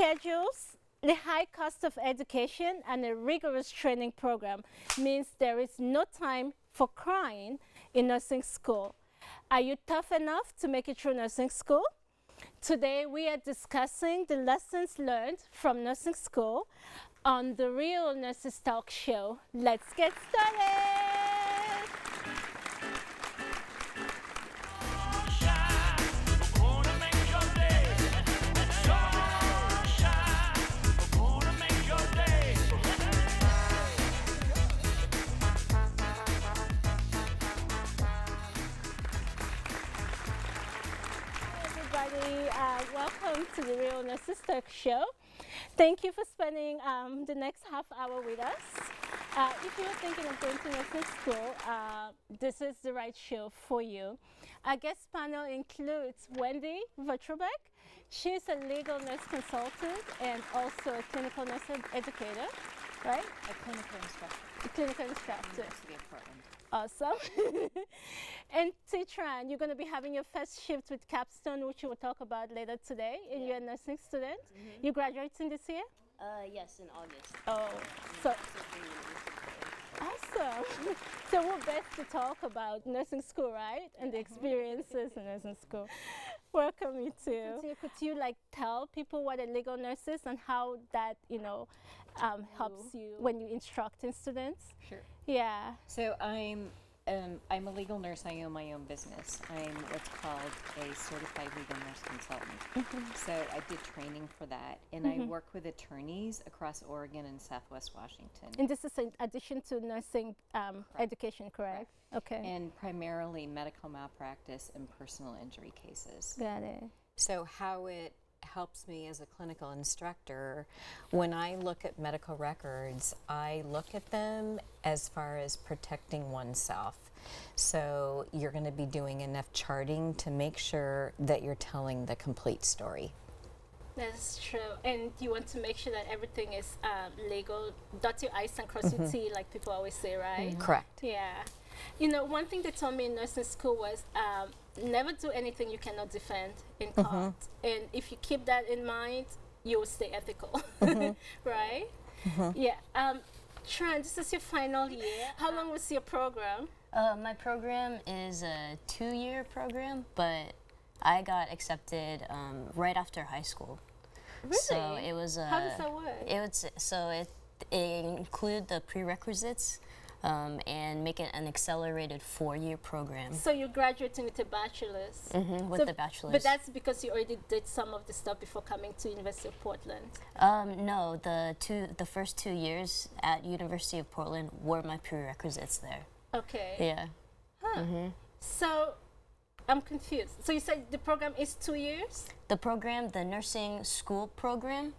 schedules, the high cost of education, and a rigorous training program means there is no time for crying in nursing school. Are you tough enough to make it through nursing school? Today we are discussing the lessons learned from nursing school on the Real Nurses Talk Show. Let's get started! Welcome to the Real Nurses Talk Show. Thank you for spending the next half hour with us. If you're thinking of going to nursing school, this is the right show for you. Our guest panel includes Wendy Votroubek. She's a legal nurse consultant and also a clinical nurse educator, right? A clinical instructor. A clinical instructor. University of Portland. Awesome. And T Tran, you're going to be having your first shift with Capstone, which we will talk about later today, and you're a nursing student. You graduating this year? Yes, in August. Oh, so awesome. So we're best to talk about nursing school, right? And the experiences in nursing school. Welcome, you too. Could you like tell people what a legal nurse is and how that, helps you when you instructing students? Sure. Yeah. So I'm a legal nurse. I own my own business. I'm what's called a certified legal nurse consultant. So I did training for that, and I work with attorneys across Oregon and Southwest Washington. And this is in addition to nursing education, correct? Okay. And primarily medical malpractice and personal injury cases. Got it. So how it helps me as a clinical instructor, when I look at medical records, I look at them as far as protecting oneself. So you're going to be doing enough charting to make sure that you're telling the complete story. That's true. And you want to make sure that everything is legal, dot your I's and cross your T, like people always say, right? Correct. Yeah. You know, one thing they told me in nursing school was never do anything you cannot defend in court. And if you keep that in mind, you will stay ethical, right? Yeah. Tran, this is your final year. How long was your program? My program is a 2-year program, but I got accepted right after high school. Really? So it was. How does that work? It include the prerequisites and make it an accelerated 4-year program. So you're graduating with a bachelor's? With the bachelor's. But that's because you already did some of the stuff before coming to University of Portland? No, the first 2 years at University of Portland were my prerequisites there. Okay. Yeah. Huh. So I'm confused. So you said the program is 2 years? The nursing school program,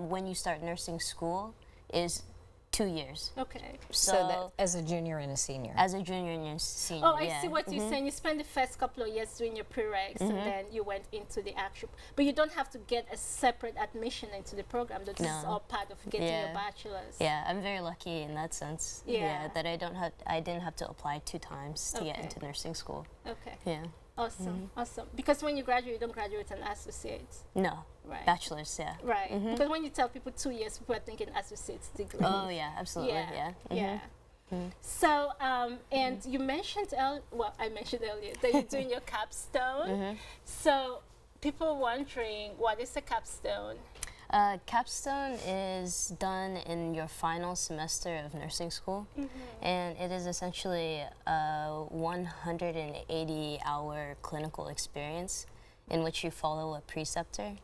when you start nursing school, is 2 years. Okay. So that as a junior and a senior. As a junior and a senior. Oh, I see what you're saying. You spent the first couple of years doing your prereqs and then you went into the actual. But you don't have to get a separate admission into the program. This is all part of getting your bachelor's. Yeah, I'm very lucky in that sense. Yeah. That I didn't have to apply 2 times to get into nursing school. Okay. Yeah. Awesome. Awesome. Because when you graduate, you don't graduate an associate. No. Right. Bachelor's, yeah. Right. Because when you tell people 2 years, people are thinking associate's degree. Oh, yeah, absolutely, yeah. Yeah. So, and you mentioned, I mentioned earlier that you're doing your capstone. So, people wondering, what is a capstone? Capstone is done in your final semester of nursing school, and it is essentially a 180-hour clinical experience in which you follow a preceptor.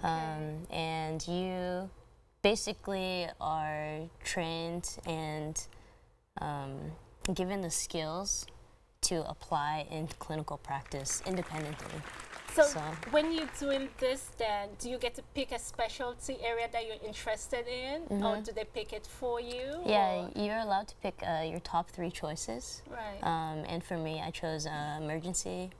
And you basically are trained and given the skills to apply in clinical practice independently. So when you're doing this, then do you get to pick a specialty area that you're interested in, or do they pick it for you? Yeah, you're allowed to pick your top 3 choices. Right. And for me, I chose emergency,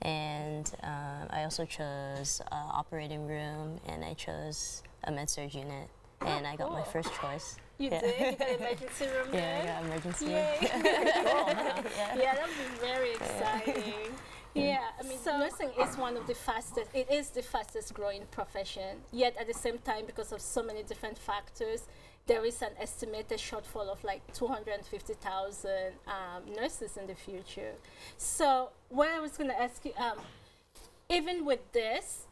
and I also chose operating room, and I chose a med-surg unit, and I got my first choice. You did? You got emergency room there? Yeah, I got emergency room. Yay. Yeah, that would be very exciting. Yeah, I mean, nursing is one of the fastest, it is the fastest growing profession. Yet at the same time, because of so many different factors, there is an estimated shortfall of like 250,000 nurses in the future. So what I was going to ask you, even with this,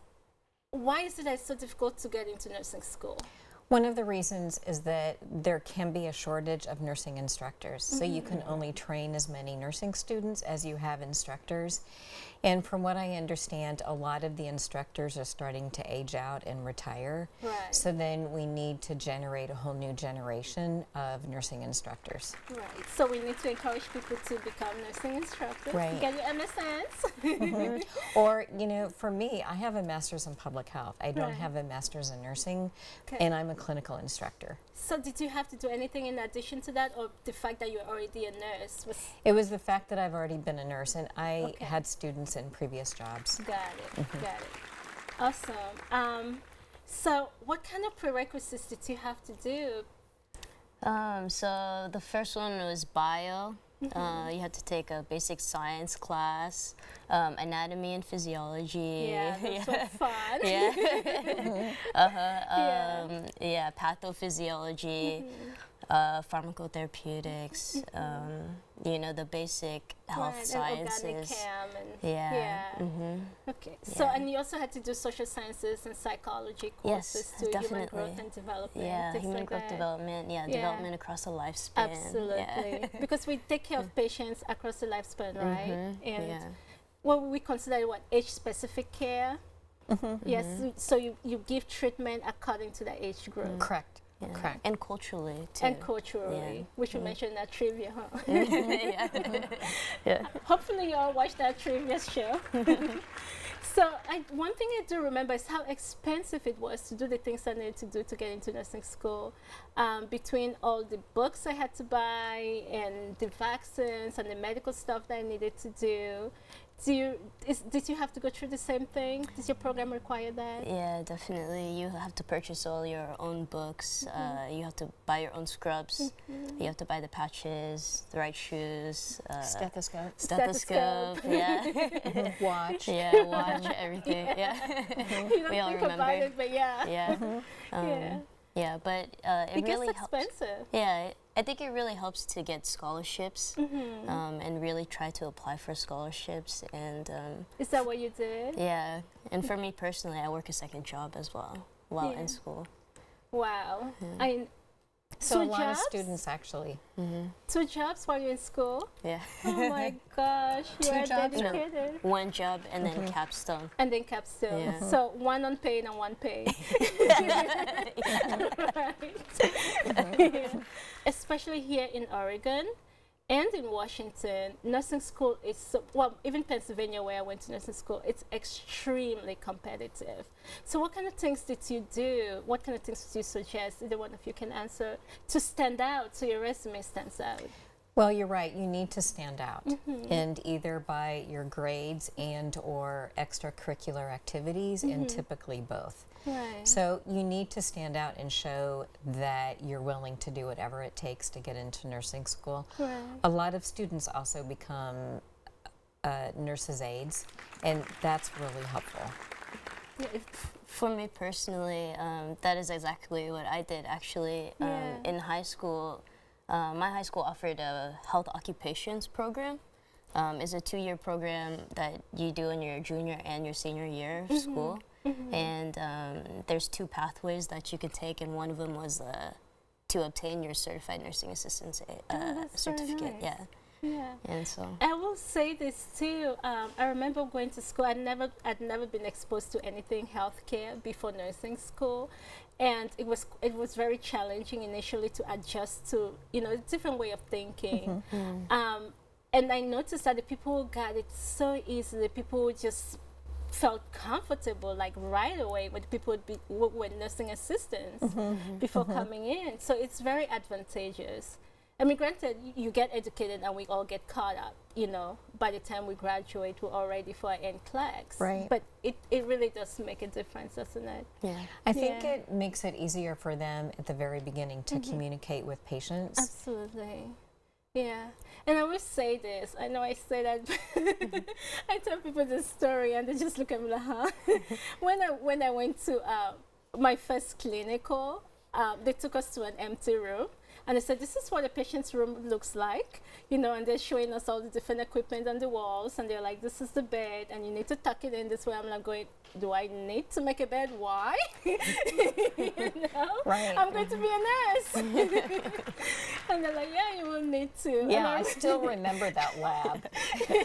why is it so difficult to get into nursing school? One of the reasons is that there can be a shortage of nursing instructors. So you can only train as many nursing students as you have instructors. And from what I understand, a lot of the instructors are starting to age out and retire. Right. So then we need to generate a whole new generation of nursing instructors. Right. So we need to encourage people to become nursing instructors. Right. Get your MSNs. Or, you know, for me, I have a master's in public health. I don't Right. have a master's in nursing, Okay. and I'm a clinical instructor. So did you have to do anything in addition to that, or the fact that you're already a nurse was? It was the fact that I've already been a nurse, and I Okay. had students in previous jobs. Got it. Got it. Awesome. So what kind of prerequisites did you have to do? So the first one was bio. You had to take a basic science class, anatomy and physiology. Yeah, that's so fun. Yeah. Yeah, pathophysiology, pharmacotherapeutics, you know, the basic health Right, sciences. and organic chem and Yeah. Okay. So Yeah. and you also had to do social sciences and psychology Yes, courses too, human definitely. growth and development. Yeah, things human like growth that. development. Yeah, Yeah. development across the lifespan. Absolutely. Yeah. Because we take care of patients across the lifespan, right? And yeah. well, we consider what age-specific care. Yes. So you give treatment according to the age group. Correct. Yeah. Correct. And culturally too. And culturally, Yeah. we should mention that trivia, huh? Yeah. Yeah. Hopefully you all watched that trivia show. So one thing I do remember is how expensive it was to do the things I needed to do to get into nursing school. Between all the books I had to buy and the vaccines and the medical stuff that I needed to do. Did you have to go through the same thing? Does your program require that? Yeah, definitely. You have to purchase all your own books. You have to buy your own scrubs. You have to buy the patches, the right shoes, Stethoscope. stethoscope. Yeah. Watch. Yeah, watch everything. Yeah. You don't We all think remember. about it, but yeah. Yeah. Yeah. Yeah, but it It gets really helps. expensive. Yeah, I think it really helps to get scholarships and really try to apply for scholarships. And Is that what you did? yeah, and for me personally, I work a second job as well while Yeah. in school. Wow. So a Two lot of jobs? students actually. 2 jobs while you're in school? Yeah. Oh my gosh, you 2 are jobs? No. dedicated. One job and then capstone. And then capstone. Yeah. So 1 unpaid and 1 paid. Right. Yeah. Especially here in Oregon and in Washington, nursing school is well, even Pennsylvania where I went to nursing school, it's extremely competitive. So what kind of things did you do? What kind of things did you suggest? Either one of you can answer to stand out, so your resume stands out. Well, you're right. You need to stand out, and either by your grades and or extracurricular activities, and typically both. Right. So you need to stand out and show that you're willing to do whatever it takes to get into nursing school. Right. A lot of students also become nurses' aides, and that's really helpful. For me personally, that is exactly what I did actually. Yeah. In high school, my high school offered a health occupations program. It's a 2-year program that you do in your junior and your senior year of school. And there's 2 pathways that you could take, and one of them was to obtain your certified nursing assistant that's very certificate. nice. Yeah. Yeah. And so I will say this too. I remember going to school. I'd never been exposed to anything healthcare before nursing school, and it was very challenging initially to adjust to a different way of thinking. And I noticed that the people who got it so easily, people who just felt comfortable like right away when people were nursing assistants before coming in. So it's very advantageous. I mean, granted, you get educated and we all get caught up, by the time we graduate, we're all ready for our NCLEX. Right. But it really does make a difference, doesn't it? yeah. I think Yeah. it makes it easier for them at the very beginning to communicate with patients. Absolutely. Yeah, and I always say this. I know I say that. I tell people this story, and they just look at me like, "Huh?" when I went to my first clinical, they took us to an empty room, and they said, "This is what a patient's room looks like," you know. And they're showing us all the different equipment on the walls, and they're like, "This is the bed, and you need to tuck it in this way." I'm like, going, "Do I need to make a bed? Why?" You know, Right. I'm going to be a nurse. And they're like, "Yeah, you will need to." Yeah, And I still remember that lab,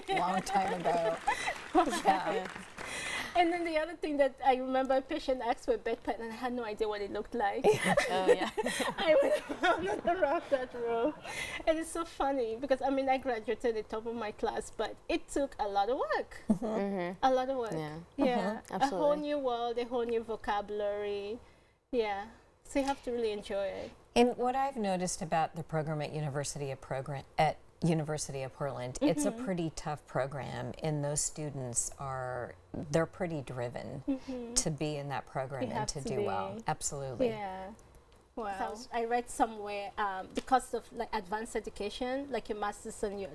long time ago. Yeah. And then the other thing that I remember, a patient asked for a bedpan, and I had no idea what it looked like. Oh yeah. I went around that room. And it's so funny because, I mean, I graduated at the top of my class, but it took a lot of work. A lot of work. Yeah. Yeah. A whole Absolutely. new world, a whole new vocabulary. Yeah. So you have to really enjoy it. And what I've noticed about the program at University of Portland, it's a pretty tough program, and those students they're pretty driven to be in that program You and have to to do well. be. Absolutely. Yeah. Wow. I read somewhere the cost of like advanced education, like your master's and your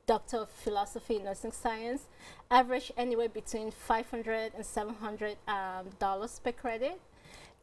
doctor of philosophy in nursing science, average anywhere between $500 and $700 per credit,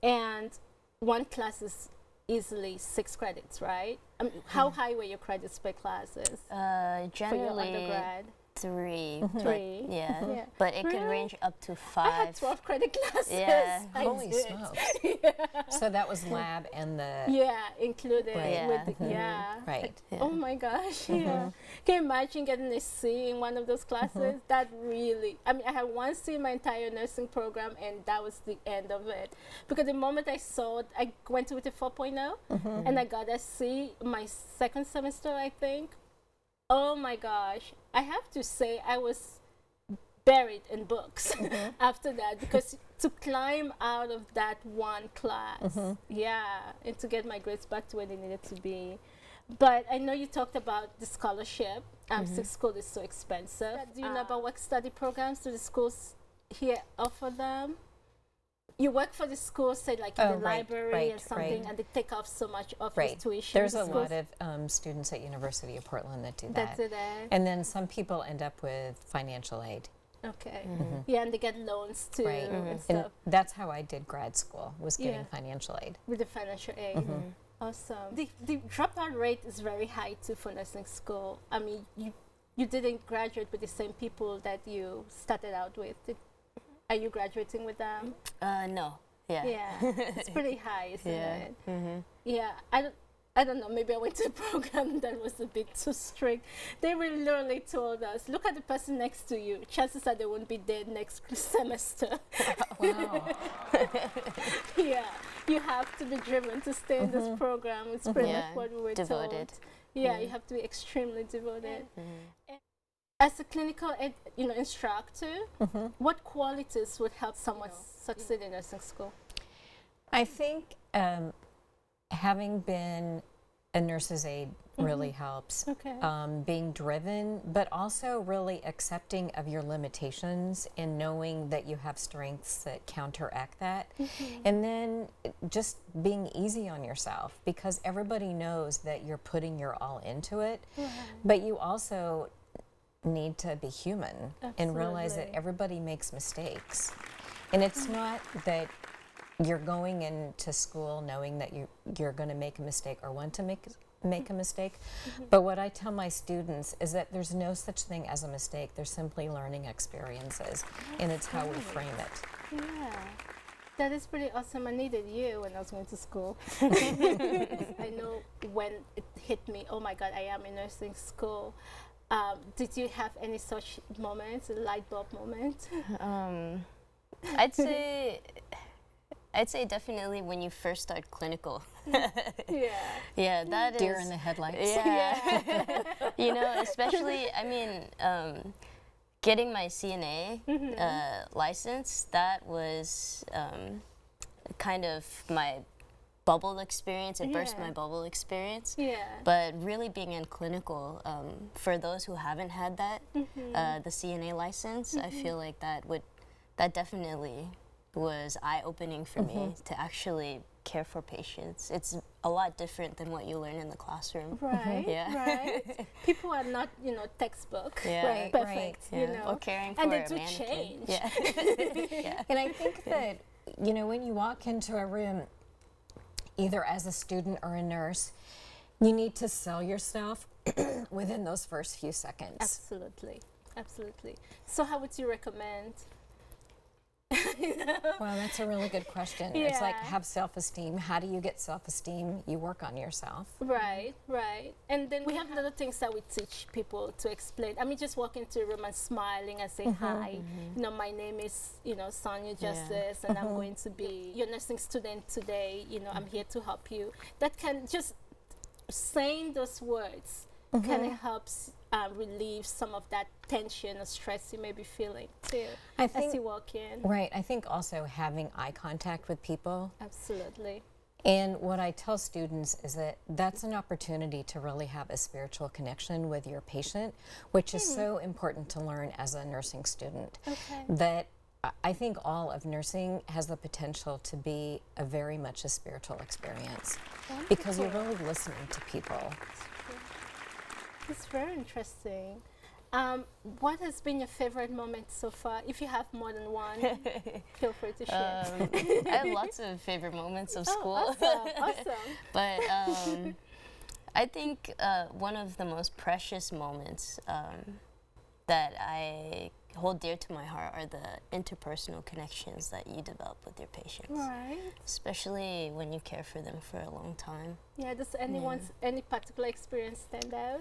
and one class is easily 6 credits, right? I mean, how high were your credits per classes for your Generally undergrad? 3. But 3. yeah. Yeah. But it could Really? range up to I had 5. 12 credit classes. Yeah. I Holy did. smokes. So that was lab and the Yeah, included Right. with the, yeah. right. Yeah. Oh my gosh, yeah. Can you imagine getting a C in one of those classes? That really, I mean, I had 1 C in my entire nursing program, and that was the end of it. Because the moment I saw it, I went with a 4.0, and I got a C my second semester, I think. Oh my gosh. I have to say, I was buried in books after that, because to climb out of that one class, yeah, and to get my grades back to where they needed to be. But I know you talked about the scholarship. Since school is so expensive. Do you know about work study programs? Do the schools here offer them? You work for the school, say like in Oh, the right, library right, or something, right. and they take off so much of your Right. tuition. There's The a schools- lot of students at University of Portland that do that. That's it. And then some people end up with financial aid. Okay. Yeah, and they get loans too Right. and And stuff that's how I did grad school, was getting Yeah. financial aid. with the financial aid. Awesome. The dropout rate is very high too for nursing school. I mean, you didn't graduate with the same people that you started out with. Are you graduating with them? No. Yeah. Yeah, it's pretty high, isn't Yeah. it? Yeah, I don't know, maybe I went to a program that was a bit too strict. They really literally told us, look at the person next to you. Chances are they won't be dead next semester. Wow. Yeah, you have to be driven to stay in this program. It's pretty Yeah, much what we were devoted. told. Yeah, you have to be extremely devoted. And as a clinical instructor, what qualities would help someone succeed in nursing school? I think having been a nurse's aide really helps. Okay. Being driven, but also really accepting of your limitations and knowing that you have strengths that counteract that. And then just being easy on yourself, because everybody knows that you're putting your all into it. But you also need to be human and realize that Absolutely. everybody makes mistakes. And it's not that you're going into school knowing that you're going to make a mistake or want to make a mistake. But what I tell my students is that there's no such thing as a mistake. There's simply learning experiences, and it's how we frame it. Yeah, that is pretty awesome. I needed you when I was going to school. I know when it hit me, oh my God, I am in nursing school. Did you have any such moments, a light bulb moment? I'd say definitely when you first start clinical. Yeah. Yeah, that is. Deer in the headlights. Yeah. You know, especially, I mean, getting my CNA license, that was kind of my bubble experience. It burst Yeah. my bubble experience. Yeah. But really being in clinical, for those who haven't had that, the CNA license, I feel like that definitely was eye-opening for me to actually care for patients. It's a lot different than what you learn in the classroom. Right, Yeah. right. People are not, textbook Yeah. Right, perfect, Yeah. Or caring for and they a do mannequin. change. Yeah. Yeah. And I think that, when you walk into a room, either as a student or a nurse, you need to sell yourself within those first few seconds. Absolutely, absolutely. So how would you recommend? Well, that's a really good question. It's like, Yeah. have self-esteem. How do you get self-esteem? You work on yourself. Right, right. And then we have other things that we teach people to explain. I mean, just walk into a room and smiling and say hi. My name is, Sonia Justice, and I'm going to be your nursing student today. I'm here to help you. That can just saying those words kind of helps relieve some of that tension or stress you may be feeling too as you walk in. Right. I think also having eye contact with people. Absolutely. And what I tell students is that that's an opportunity to really have a spiritual connection with your patient, which is so important to learn as a nursing student. Okay. That I think all of nursing has the potential to be very much a spiritual experience because you're really listening to people. It's very interesting. What has been your favorite moment so far? If you have more than one, feel free to share. I have lots of favorite moments of school. Awesome. But I think one of the most precious moments that I hold dear to my heart are the interpersonal connections that you develop with your patients. Right. Especially when you care for them for a long time. Yeah, does any particular experience stand out?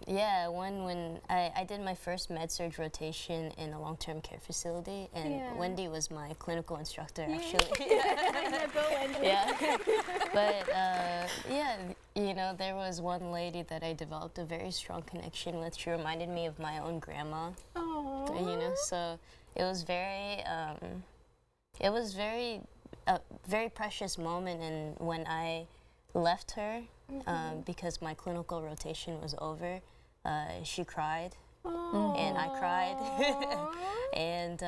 Yeah, when I did my first med-surg rotation in a long-term care facility, and Wendy was my clinical instructor, actually. I never Wendy. Yeah. But, there was one lady that I developed a very strong connection with. She reminded me of my own grandma. Oh. So it was very, very precious moment, and when I left her, because my clinical rotation was over, she cried, and I cried, and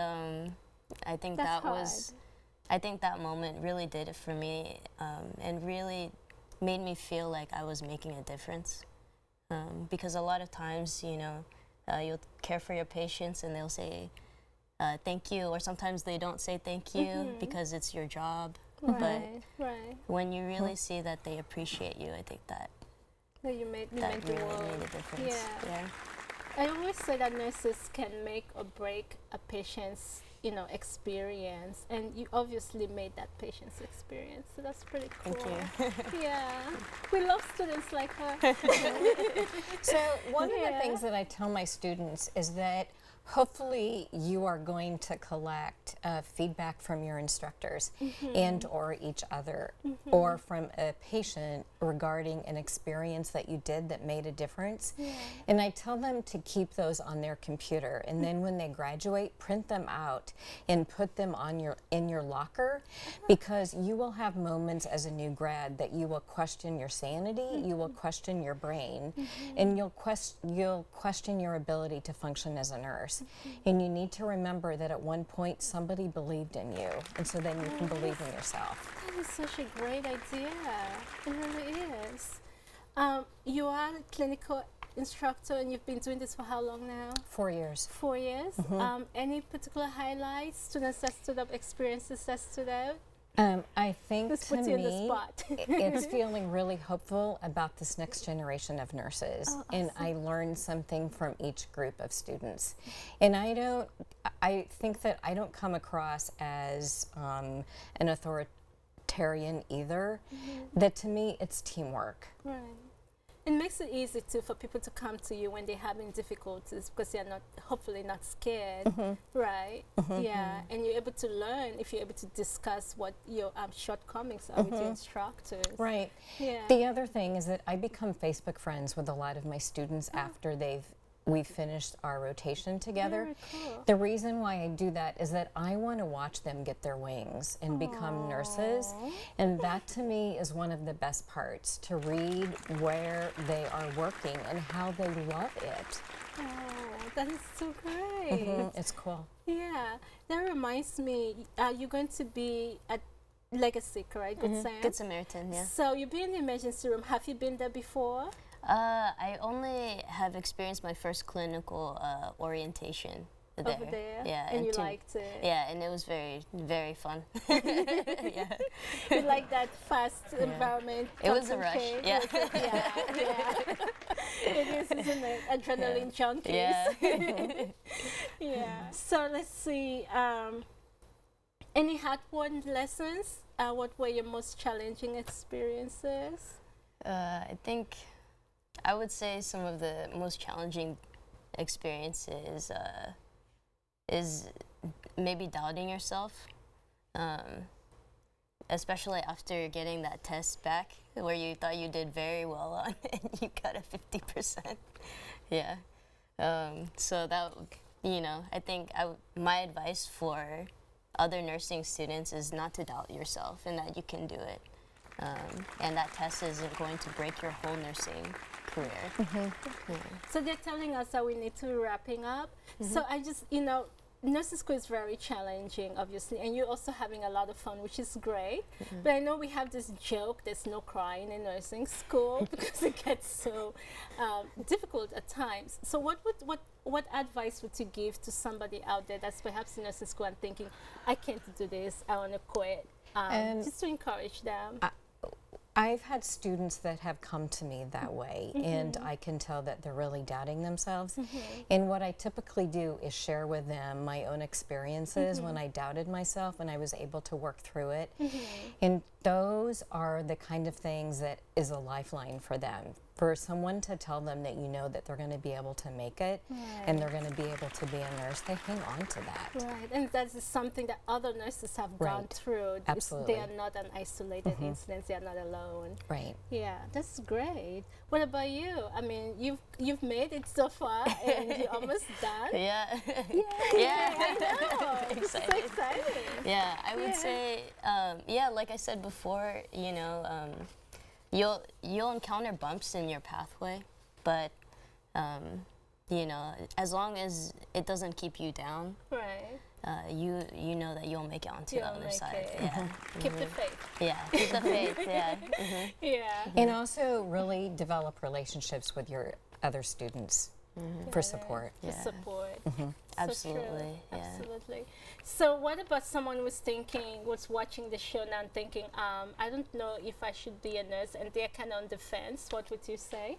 I think I think that moment really did it for me, and really made me feel like I was making a difference, because a lot of times, you'll care for your patients and they'll say thank you, or sometimes they don't say thank you because it's your job. Right, But right. when you really see that they appreciate you, I think that You made the really world. made a difference. Yeah. I always say that nurses can make or break a patient's, experience, and you obviously made that patient's experience, so that's pretty cool. Thank you. Yeah, we love students like her. So one of the things that I tell my students is that hopefully you are going to collect feedback from your instructors and or each other or from a patient regarding an experience that you did that made a difference. And I tell them to keep those on their computer, and then when they graduate, print them out and put them on in your locker, because you will have moments as a new grad that you will question your sanity, you will question your brain, and you'll question your ability to function as a nurse. And you need to remember that at one point somebody believed in you, and so then you can believe in yourself. That is such a great idea. It really is. You are a clinical instructor, and you've been doing this for how long now? 4 years. 4 years. Any particular highlights, students that stood up, experiences that stood out? I think Let's to put you in the me, spot. it's feeling really hopeful about this next generation of nurses. Oh, And awesome. I learned something from each group of students. And I think that I don't come across as an authoritarian either. That to me, it's teamwork. Right. It makes it easy too for people to come to you when they're having difficulties, because they're hopefully not scared, right? Yeah, and you're able to learn if you're able to discuss what your shortcomings are with your instructors. Right. Yeah. The other thing is that I become Facebook friends with a lot of my students after we've finished our rotation together. Very cool. The reason why I do that is that I want to watch them get their wings and become nurses. And that to me is one of the best parts, to read where they are working and how they love it. Oh, that is so great. It's cool. Yeah, that reminds me, you're going to be at Legacy, correct? Good Sam? Good Samaritan, yeah. So you've been in the emergency room. Have you been there before? I only have experienced my first clinical orientation there. Over there? Yeah. And you liked it? Yeah, and it was very, very fun. Yeah. You like that fast environment? It was a rush, yeah. Yeah. It is, isn't it? Adrenaline junkies. Yeah. Yeah. So let's see. Any hard-won lessons? What were your most challenging experiences? I think I would say some of the most challenging experiences is maybe doubting yourself, especially after getting that test back where you thought you did very well on and you got a 50%. Yeah. So that, I think my advice for other nursing students is not to doubt yourself and that you can do it. And that test isn't going to break your whole nursing career. Yeah. So they're telling us that we need to be wrapping up. So I just, nursing school is very challenging, obviously, and you're also having a lot of fun, which is great. But I know we have this joke, there's no crying in nursing school because it gets so difficult at times. So what advice would you give to somebody out there that's perhaps in nursing school and thinking, I can't do this, I want to quit? Just to encourage them. I've had students that have come to me that way, and I can tell that they're really doubting themselves. And what I typically do is share with them my own experiences when I doubted myself and I was able to work through it. And those are the kind of things that is a lifeline for them. For someone to tell them that that they're going to be able to make it and they're going to be able to be a nurse, they hang on to that. Right, and that's something that other nurses have gone through. Absolutely. They are not an isolated incident, they are not alone. Right. Yeah, that's great. What about you? I mean, you've made it so far and you're almost done. Yeah. Yeah, I know. It's so Excited. exciting. Yeah, I would say, like I said before, you'll encounter bumps in your pathway, but as long as it doesn't keep you down, Right. you know that you'll make it onto the other side. It. Yeah. Keep the faith. Yeah, keep the faith. Yeah. Yeah. And also really develop relationships with your other students for support. For Yeah. support. Absolutely. So true. Yeah. Absolutely. So what about someone who's watching the show now and thinking, I don't know if I should be a nurse, and they're kind of on the fence? What would you say?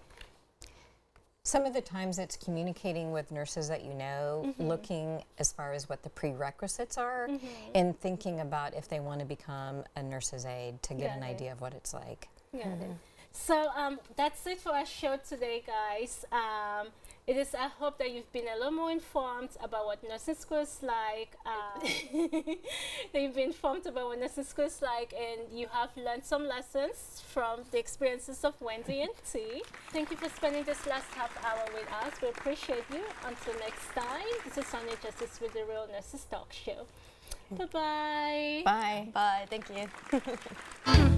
Some of the times it's communicating with nurses that looking as far as what the prerequisites are, and thinking about if they want to become a nurse's aide to get an idea of what it's like. So that's it for our show today, guys. I hope that you've been a little more informed about what nursing school is like. That you've been informed about what nursing school is like, and you have learned some lessons from the experiences of Wendy and T. Thank you for spending this last half hour with us. We appreciate you. Until next time, this is Sonia Justice with the Real Nurses Talk Show. Bye-bye. Bye. Bye. Thank you.